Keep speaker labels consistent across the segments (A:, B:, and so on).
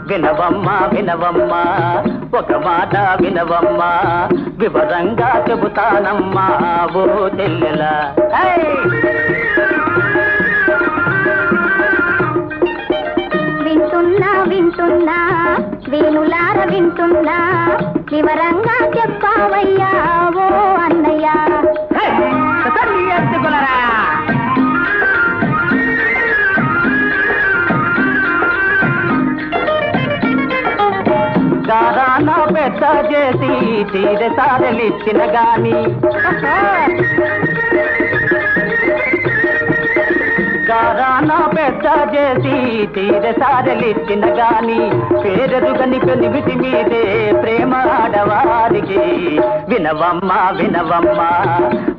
A: వినవమ్మా వినవమ్మా ఒక మాట వినవమ్మా వివరంగా చెబుతానమ్మా ఓ చెల్లెలా
B: వింటున్నా వింటున్నా వేణులార వింటున్నా వివరంగా చెప్పావయ్యా ఓ అన్నయ్య
A: గారాన పెద్ద చేసి తీరె సారలిచ్చిన గాని గారాన పెద్ద చేసి తీరె సారలిచ్చిన గాని పేరెరుగని పెనిమిటి మీదే ప్రేమ ఆడవారికి వినవమ్మా వినవమ్మా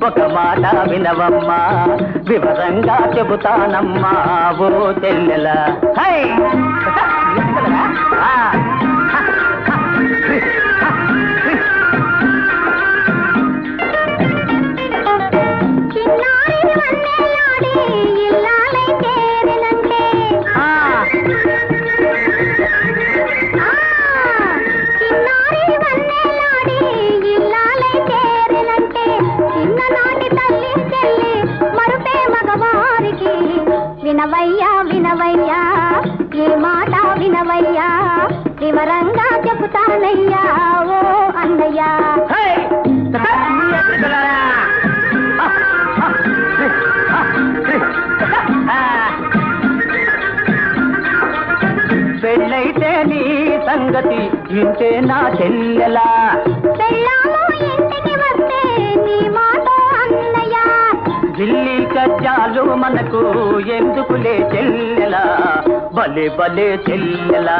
A: ఒక మాట వినవమ్మా వివరంగా చెబుతానమ్మా ఓ చెల్లెలా
B: వినవయ్యా వినవయ్యా ఏ మాట వినవయ్యా వివరంగా చెబుతానయ్యా ఓ అన్నయ్యా
A: పెళ్ళైతే నీ సంగతి ఇంటే నా చెల్లెలా
B: పెళ్ళాము ఇంటికి వస్తే నీ మాట అన్నయ్య
A: ఢిల్లీ కజ్జాలు మనకు ఎందుకులే చెల్లెలా భలే భలే చెల్లెలా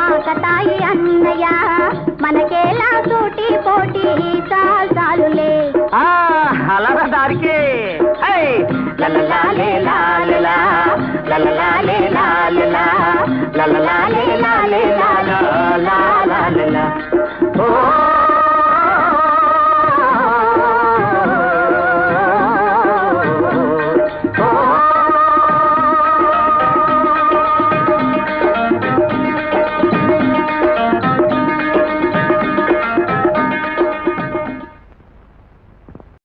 B: ఆకతాయి అన్నయ్య మనకేలా సూటి పోటీ చాలు